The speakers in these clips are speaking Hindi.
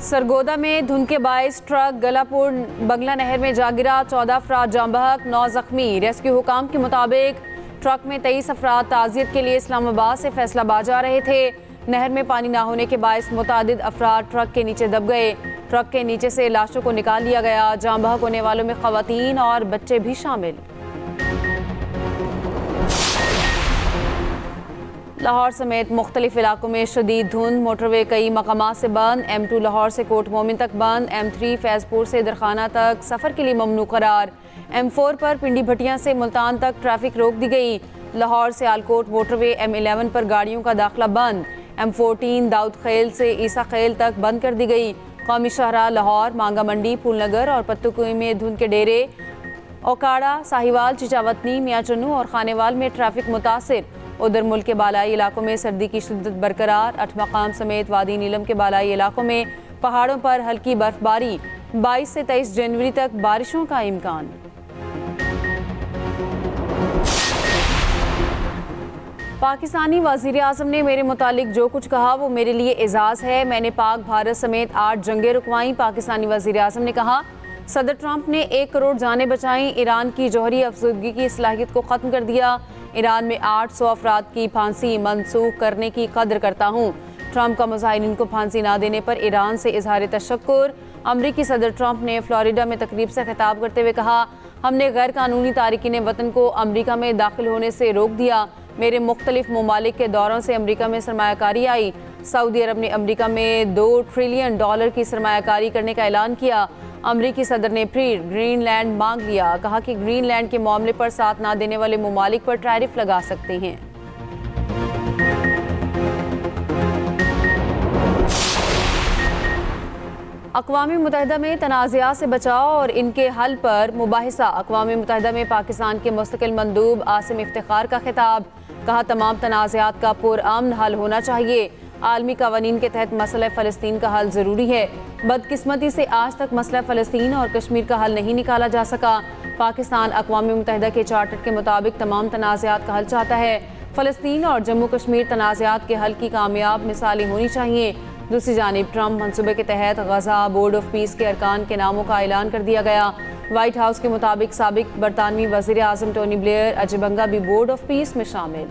सरगोदा में धुंध के बाइस ट्रक गलापुर बंगला नहर में जा गिरा। 14 अफराद जाम बहक, 9 जख्मी। रेस्क्यू हुकाम के मुताबिक ट्रक में 23 अफराद ताजियत के लिए इस्लामाबाद से फैसलाबाद जा रहे थे। नहर में पानी ना होने के बाइस मुतादिद अफराद ट्रक के नीचे दब गए। ट्रक के नीचे से लाशों को निकाल लिया गया। जाम बहक होने वालों में खवातीन और बच्चे भी शामिल। लाहौर समेत मुख्तलिफ इलाकों में शदीद धुंध। मोटरवे कई मकामात से बंद। M2 लाहौर से कोट मोमिन तक बंद। M3 फैजपुर से दरखाना तक सफ़र के लिए ममनू करार। M4 पर पिंडी भटियां से मुल्तान तक ट्रैफिक रोक दी गई। लाहौर से आलकोट मोटरवे M11 पर गाड़ियों का दाखिला बंद। M14 दाऊद खेल से ईसा खेल तक बंद कर दी गई। कौमी शहरा लाहौर, मांगा मंडी, फूलनगर और पत्तुकुई में धुंध के डेरे। ओकाड़ा, साहिवाल, चिचावतनी, मियाँ चन्नू और खानेवाल में ट्रैफिक मुतासिर। उधर मुल्क के बालाई इलाकों में सर्दी की शिद्दत बरकरार। 8 मकाम समेत वादी नीलम के बालाई इलाकों में पहाड़ों पर हल्की बर्फबारी। 22 से 23 जनवरी तक बारिशों का इम्कान। पाकिस्तानी वज़ीर आज़म ने मेरे मुतालिक जो कुछ कहा वो मेरे लिए एजाज़ है। मैंने पाक भारत समेत 8 जंगें रुकवाई। पाकिस्तानी वज़ीर आज़म ने कहा, सदर ट्रंप ने 1 करोड़ जानें बचाई। ईरान की जौहरी अफसुदगी की सलाहियत को ख़त्म कर दिया। ईरान में 800 अफराद की फांसी मनसूख करने की कदर करता हूँ। ट्रंप का मुजाहिरीन को फांसी ना देने पर ईरान से इजहार तशक्कुर। अमरीकी सदर ट्रंप ने फ्लोरिडा में तकरीब से खिताब करते हुए कहा, हमने गैर कानूनी तारिकीन वतन को अमरीका में दाखिल होने से रोक दिया। मेरे मुख्तलिफ ममालिक के दौरों से अमरीका में सरमायाकारी आई। सऊदी अरब ने अमरीका में $2 ट्रिलियन की सरमायाकारी करने का ऐलान किया। अमरीकी सदर ने फिर ग्रीनलैंड मांग लिया। कहा कि ग्रीनलैंड के मामले पर साथ ना देने वाले ममालिक पर टैरिफ लगा सकते हैं। अक़वाम मुत्तहिदा में तनाज़ात से बचाव और इनके हल पर मुबाहिसा। अक़वाम मुत्तहिदा में पाकिस्तान के मुस्तकिल मंदूब आसिम इफ्तिखार का खिताब। कहा, तमाम तनाज़ात का पुरअमन हल होना चाहिए। आलमी कवानीन के तहत मसला फ़लस्तीन का हल ज़रूरी है। बदकिस्मती से आज तक मसला फ़लस्तीन और कश्मीर का हल नहीं निकाला जा सका। पाकिस्तान अक़वाम मुत्तहिदा के चार्टर के मुताबिक तमाम तनाज़ात का हल चाहता है। फ़लस्तीन और जम्मू कश्मीर तनाज़ात के हल की कामयाब मिसालें होनी चाहिए। दूसरी जानिब ट्रंप मनसूबे के तहत गज़ा बोर्ड ऑफ पीस के अरकान के नामों का ऐलान कर दिया गया। वाइट हाउस के मुताबिक साबिक बरतानवी वज़ीर आज़म टोनी ब्लेयर अजय बंगा भी बोर्ड ऑफ पीस में शामिल।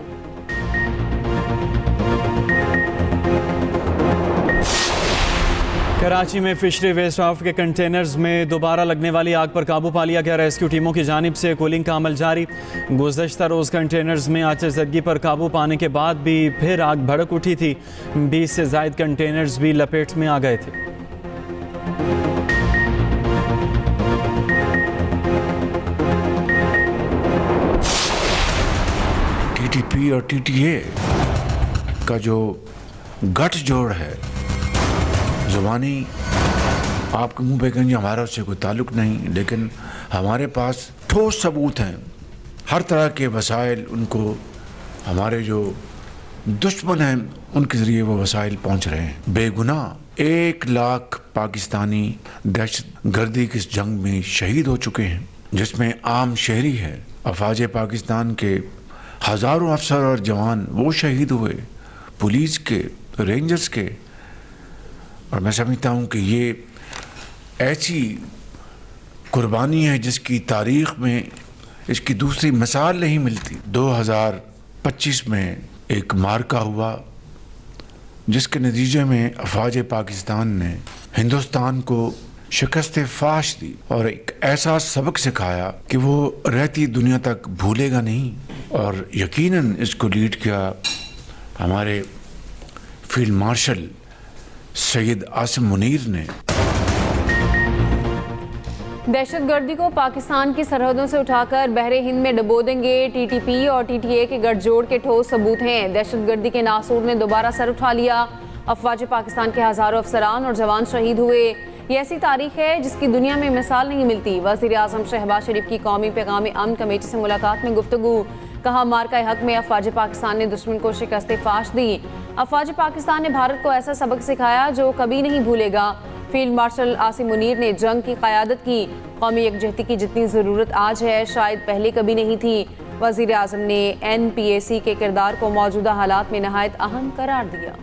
कराची में फिशरी वेस्ट ऑफ के कंटेनर्स में दोबारा लगने वाली आग पर काबू पा लिया गया। रेस्क्यू टीमों की जानिब से कूलिंग का अमल जारी। गुज़श्ता रोज़ कंटेनर्स में आतिशज़दगी पर काबू पाने के बाद भी फिर आग भड़क उठी थी। 20 से ज़ायद कंटेनर्स भी लपेट में आ गए थे। TTP और TTA का जो गठजोड़ है, ज़ुबानी आपके मुंह पे कहेंगे हमारा उससे कोई ताल्लुक़ नहीं, लेकिन हमारे पास ठोस सबूत हैं। हर तरह के वसाइल उनको, हमारे जो दुश्मन हैं उनके ज़रिए वो वसाइल पहुंच रहे हैं। बेगुनाह 1 लाख पाकिस्तानी दहशत गर्दी की इस जंग में शहीद हो चुके हैं, जिसमें आम शहरी है। अफवाज पाकिस्तान के हज़ारों अफसर और जवान वो शहीद हुए, पुलिस के, रेंजर्स के। और मैं समझता हूँ कि ये ऐसी कुर्बानी है जिसकी तारीख़ में इसकी दूसरी मिसाल नहीं मिलती। 2025 में एक मार्का हुआ जिसके नतीजे में अफवाज पाकिस्तान ने हिंदुस्तान को शिकस्त फाश दी और एक ऐसा सबक सिखाया कि वो रहती दुनिया तक भूलेगा नहीं। और यकीनन इसको लीड किया हमारे फील्ड मार्शल सैयद आसिम मुनीर ने। दहशतगर्दी को पाकिस्तान की सरहदों से उठाकर बहरे हिंद में डबो देंगे। TTP और TTA के गठजोड़ के ठोस सबूत हैं। दहशतगर्दी के नासूर ने दोबारा सर उठा लिया। अफवाज पाकिस्तान के हज़ारों अफसरान और जवान शहीद हुए। ये ऐसी तारीख है जिसकी दुनिया में मिसाल नहीं मिलती। वज़ीर आज़म शहबाज शरीफ की कौमी पैगाम अमन कमेटी से मुलाकात में गुफ्तगू। कहा, मार्का हक में अफवाज पाकिस्तान ने दुश्मन को शिकस्त फाश दी। अफवाज पाकिस्तान ने भारत को ऐसा सबक सिखाया जो कभी नहीं भूलेगा। फील्ड मार्शल आसिम मुनीर ने जंग की क़यादत की। कौमी यकजहती की जितनी ज़रूरत आज है शायद पहले कभी नहीं थी। वज़ीर आज़म ने NPAC के किरदार को मौजूदा हालात में नहायत अहम करार दिया।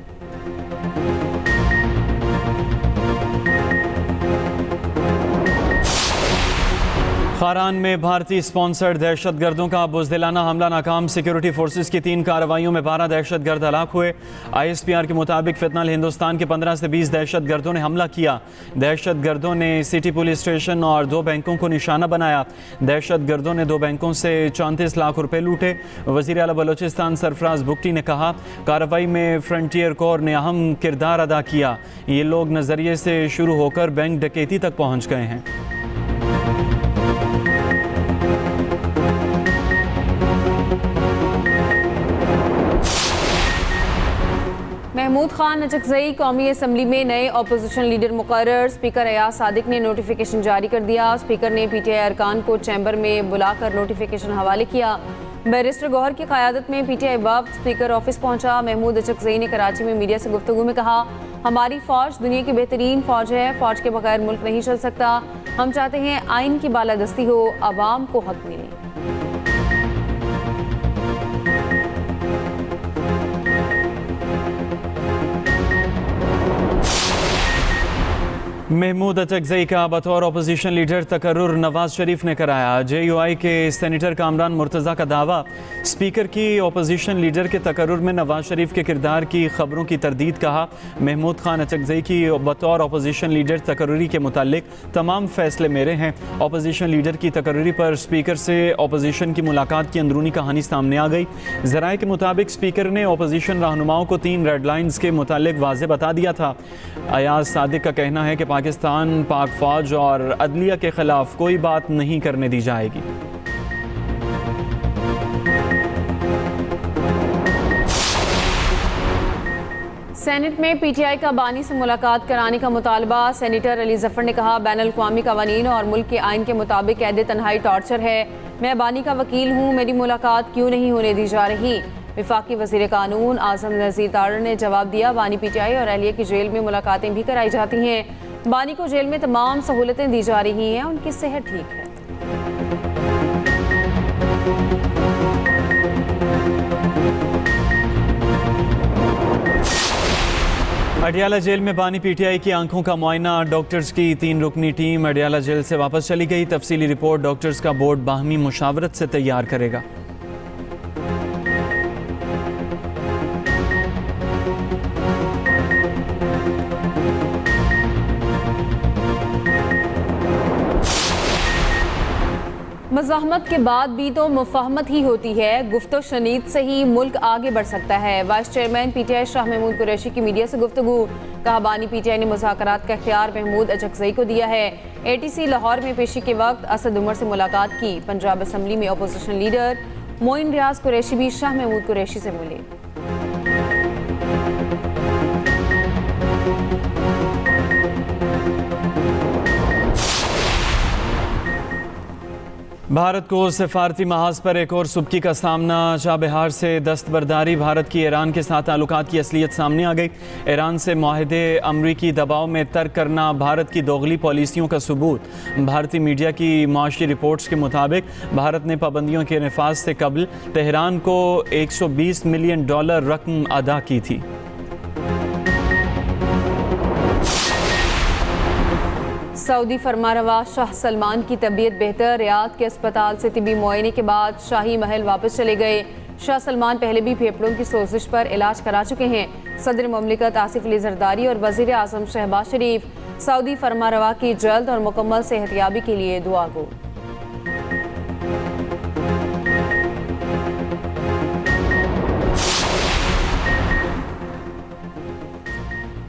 खारान में भारतीय स्पॉन्सर्ड दहशतगर्दों का बुज़दिलाना हमला नाकाम। सिक्योरिटी फोर्सेस की 3 कार्रवाइयों में 12 दहशतगर्द हलाक हुए। ISPR के मुताबिक फितनल हिंदुस्तान के 15 से 20 दहशतगर्दों ने हमला किया। दहशतगर्दों ने सिटी पुलिस स्टेशन और 2 बैंकों को निशाना बनाया। दहशतगर्दों ने 2 बैंकों से 34 लाख रुपए लूटे। वज़ीर आला बलोचिस्तान सरफराज बुगटी ने कहा, कार्रवाई में फ्रंटियर कोर ने अहम किरदार अदा किया। ये लोग नज़रिए से शुरू होकर बैंक डकैती तक पहुँच गए हैं। महमूद खान अचकज़ई कौमी असम्बली में नए अपोजिशन लीडर मुकर्रर। स्पीकर अयाज सादिक ने नोटिफिकेशन जारी कर दिया। स्पीकर ने PTI अरकान को चैम्बर में बुलाकर नोटिफिकेशन हवाले किया। बैरिस्टर गौहर की क़यादत में PTI वफ़द स्पीकर ऑफिस पहुंचा। महमूद अचकज़ई ने कराची में मीडिया से गुफ्तगू में कहा, हमारी फ़ौज दुनिया की बेहतरीन फ़ौज है। फ़ौज के बगैर मुल्क नहीं चल सकता। हम चाहते हैं आइन की बालादस्ती हो, आवाम को हक मिले। महमूद अचकज़ई का बतौर अपोजिशन लीडर तकर्रुर नवाज शरीफ ने कराया। JUI के सेनेटर कामरान मुर्तज़ा का दावा, स्पीकर की अपोजिशन लीडर के तकर्रुर में नवाज शरीफ के किरदार की खबरों की तरदीद। कहा, महमूद खान अचकज़ई की बतौर अपोजिशन लीडर तकर्रुरी के मुतालिक तमाम फैसले मेरे हैं। अपोजिशन लीडर की तकर्रुरी पर स्पीकर से अपोजिशन की मुलाकात की अंदरूनी कहानी सामने आ गई। ज़राए के मुताबिक स्पीकर ने अपोजिशन रहनुमाओं को 3 रेड लाइन्स के मुतालिक वाज़े बता दिया था। अयाज सादिक का कहना है कि पाकिस्तान, पाक फौज और अदलिया के खिलाफ कोई बात नहीं करने दी जाएगी। सेनेट में PTI का बानी से मुलाकात कराने का मुतालबा। सेनेटर अली जफर ने कहा, बैनुल अक़वामी कवानीन और मुल्क के आइन के मुताबिक कैद तन्हाई टॉर्चर है। मैं बानी का वकील हूँ, मेरी मुलाकात क्यों नहीं होने दी जा रही। वफाकी वज़ीर कानून आज़म नज़ीर तारड़ ने जवाब दिया, बानी PTI और अहलिया की जेल में मुलाकातें भी कराई जाती हैं। बानी को जेल में तमाम सहूलतें दी जा रही हैं, उनकी सेहत ठीक है। अडियाला जेल में बानी PTI की आंखों का मुआयना। डॉक्टर्स की 3 रुकनी टीम अडियाला जेल से वापस चली गई। तफसीली रिपोर्ट डॉक्टर्स का बोर्ड बाहमी मुशावरत से तैयार करेगा। मज़ाहमत के बाद भी तो मुफाहमत ही होती है। गुफ्तो शनीद से ही मुल्क आगे बढ़ सकता है। Vice chairman PTI Shah Mahmood Qureshi की मीडिया से गुफ्तगू। कहा, बानी PTI ने मुज़ाकरात का इख्तियार महमूद अचकज़ई को दिया है। ATC लाहौर में पेशी के वक्त असद उमर से मुलाकात की। पंजाब असम्बली में अपोजिशन लीडर मोइन रियाज कुरैशी भी शाह महमूद कुरैशी से मिले। भारत को सिफारती महाज पर एक और सुबकी का सामना। चाबहार से दस्तबरदारी। भारत की ईरान के साथ ताल्लुकात की असलियत सामने आ गई। ईरान से मुआहदे अमरीकी दबाव में तर्क करना भारत की दोगली पॉलिसियों का सबूत। भारतीय मीडिया की माशी रिपोर्ट्स के मुताबिक भारत ने पाबंदियों के नफाज से कबल तेहरान को $120 मिलियन रकम अदा की थी। सऊदी फरमारवा शाह सलमान की तबीयत बेहतर। रियाद के अस्पताल से तिबी मुआयने के बाद शाही महल वापस चले गए। शाह सलमान पहले भी फेफड़ों की सोजिश पर इलाज करा चुके हैं। सदर मुमलिकत आसिफ अली जरदारी और वज़ीर आज़म शहबाज शरीफ सऊदी फरमारवा की जल्द और मुकम्मल सेहतयाबी के लिए दुआ गो।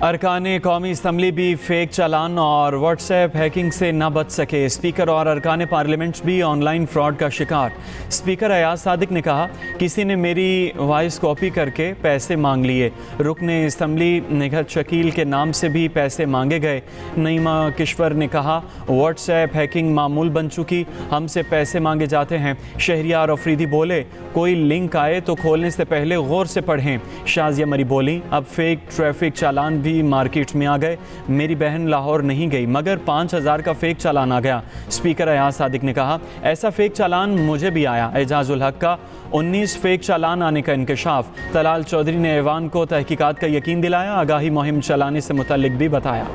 अरकान कौमी असम्बली भी फेक चालान और व्हाट्सएप हैकिंग से न बच सके। स्पीकर और अरकान पार्लियामेंट भी ऑनलाइन फ्रॉड का शिकार। स्पीकर अयाज सादिक ने कहा, किसी ने मेरी वॉइस कॉपी करके पैसे मांग लिए। रुकने असम्बली निगहत शकील के नाम से भी पैसे मांगे गए। नईमा किश्वर ने कहा, व्हाट्सएप हैकिंग मामूल बन चुकी, हमसे पैसे मांगे जाते हैं। शहरियार अफरीदी बोले, कोई लिंक आए तो खोलने से पहले गौर से पढ़ें। शाजिया मरी बोली, अब फेक ट्रैफिक चालान भी मार्केट में आ गए। मेरी बहन लाहौर नहीं गई मगर 5000 का फेक चालान आ गया। स्पीकर अयाज सादिक ने कहा, ऐसा फेक चालान मुझे भी आया। एजाजुल हक का 19 फेक चालान आने का इंकशाफ। तलाल चौधरी ने ऐवान को तहकीकात का यकीन दिलाया। आगाही मुहिम चलाने से मुतल्लिक भी बताया।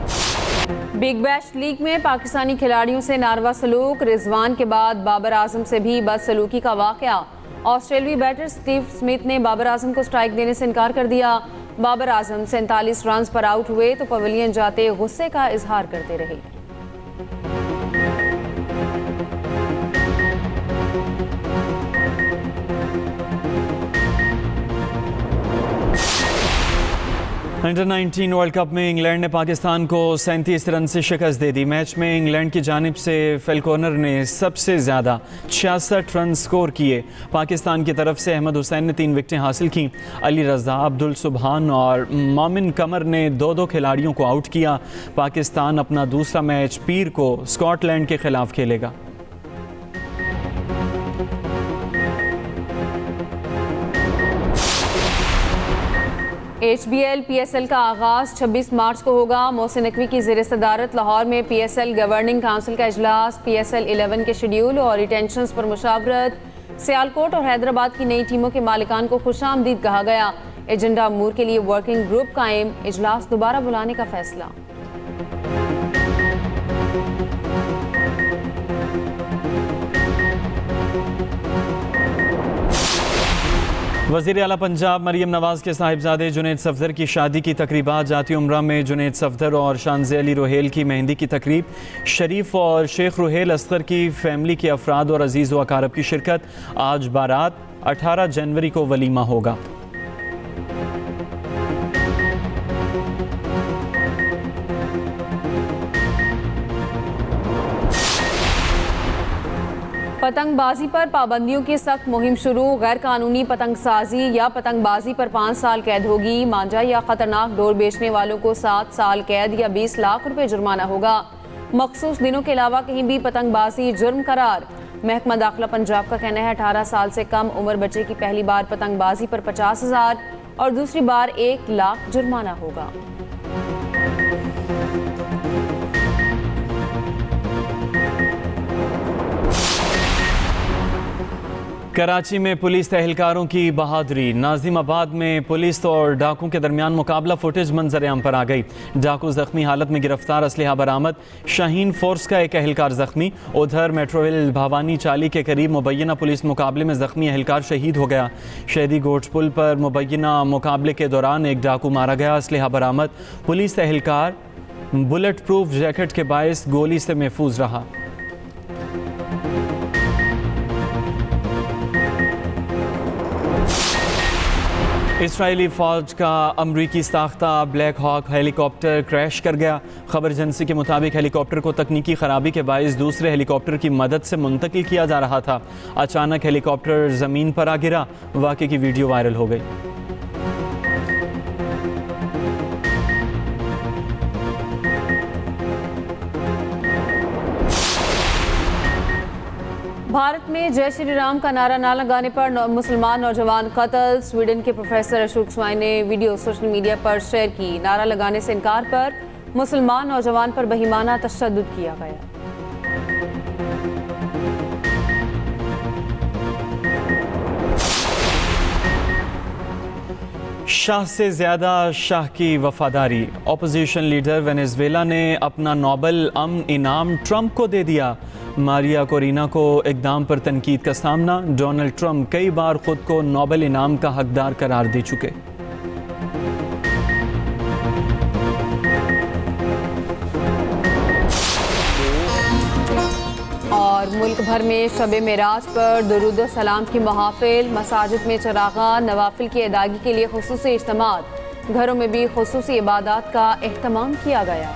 बिग बैश लीग में पाकिस्तानी खिलाड़ियों से नारवा सलूक, रिजवान के बाद बाबर आजम से भी बदसलूकी का वाकया। ऑस्ट्रेलियाई बैटर स्टीव स्मिथ ने बाबर आजम को स्ट्राइक देने से इनकार कर दिया। बाबर आजम 47 रन पर आउट हुए तो पवेलियन जाते गुस्से का इजहार करते रहे। अंडर 19 वर्ल्ड कप में इंग्लैंड ने पाकिस्तान को 37 रन से शिकस्त दे दी। मैच में इंग्लैंड की जानिब से फिल कॉर्नर ने सबसे ज़्यादा 66 रन स्कोर किए। पाकिस्तान की तरफ से अहमद हुसैन ने 3 विकेटें हासिल की। अली रज़ा, अब्दुल सुबहान और मोमिन कमर ने 2-2 खिलाड़ियों को आउट किया। पाकिस्तान अपना दूसरा मैच पीर को स्कॉटलैंड के खिलाफ खेलेगा। HBL PSL का आगाज़ 26 मार्च को होगा। मोहसिन नकवी की ज़ेर सदारत लाहौर में PSL गवर्निंग काउंसिल का इजलास, PSL 11 के शेड्यूल और रिटेंशंस पर मुशावरत। सियालकोट और हैदराबाद की नई टीमों के मालिकान को खुशामदीद कहा गया। एजेंडा अमूर के लिए वर्किंग ग्रुप कायम, इजलास दोबारा बुलाने का फैसला। वज़ीर आला पंजाब मरियम नवाज़ के साहिबजादे जुनैद सफदर की शादी की तकरीबात। जाती उम्रा में जुनैद सफदर और शानज़े अली रोहेल की मेहंदी की तकरीब। शरीफ और शेख रोहेल अस्कर की फैमिली के अफराद और अजीज़ व अकारब की शिरकत। आज बारात, 18 जनवरी को वलीमा होगा। पतंगबाजी पर पाबंदियों की सख्त मुहिम शुरू। गैर कानूनी पतंगसाजी या पतंगबाजी पर 5 साल कैद होगी। मांझा या खतरनाक डोर बेचने वालों को 7 साल कैद या 20 लाख रुपए जुर्माना होगा। मखसूस दिनों के अलावा कहीं भी पतंगबाजी जुर्म करार। महकमा दाखिला पंजाब का कहना है 18 साल से कम उम्र बच्चे की पहली बार पतंगबाजी पर 50,000 और दूसरी बार 1 लाख जुर्माना होगा। कराची में पुलिस एहलकारों की बहादुरी। नाजिमाबाद में पुलिस और डाकुओं के दरमियान मुकाबला फुटेज मंजर आम पर आ गई। डाकू जख्मी हालत में गिरफ्तार, असलहा बरामद। शाहीन फोर्स का एक एहलकार जख्मी। उधर मेट्रोविल भावानी चाली के करीब मुबैना पुलिस मुकाबले में जख्मी एहलकार शहीद हो गया। शहदी गोट पुल पर मुबैना मुकाबले के दौरान एक डाकू मारा गया, असलहा बरामद। पुलिस एहलकार बुलेट प्रूफ जैकेट के बायस गोली से महफूज रहा। इसराइली फ़ौज का अमरीकी साख्ता ब्लैक हॉक हेलीकॉप्टर क्रैश कर गया। खबर एजेंसी के मुताबिक हेलीकॉप्टर को तकनीकी ख़राबी के बायस दूसरे हेलीकॉप्टर की मदद से मुंतकिल किया जा रहा था। अचानक हेलीकॉप्टर ज़मीन पर आ गिरा। वाक़े की वीडियो वायरल हो गई। भारत में जय श्री राम का नारा ना लगाने पर मुसलमान नौजवान कत्ल। स्वीडन के प्रोफेसर अशोक स्वाई ने वीडियो सोशल मीडिया पर शेयर की। नारा लगाने से इनकार पर मुसलमान नौजवान पर बहिमाना तशद्दुद किया गया। शाह से ज़्यादा शाह की वफादारी। अपोजिशन लीडर वेनेजुएला ने अपना नोबेल अमन इनाम ट्रंप को दे दिया। मारिया कोरिना को इक़दाम पर तनकीद का सामना। डोनाल्ड ट्रंप कई बार खुद को नोबेल इनाम का हकदार करार दे चुके। और मुल्क भर में शब मेराज पर दुरूद सलाम की महाफिल। मसाजिद में चरागान, नवाफिल की अदायगी के लिए खुसूसी इज्तिमात। घरों में भी खुसूसी इबादत का एहतमाम किया गया।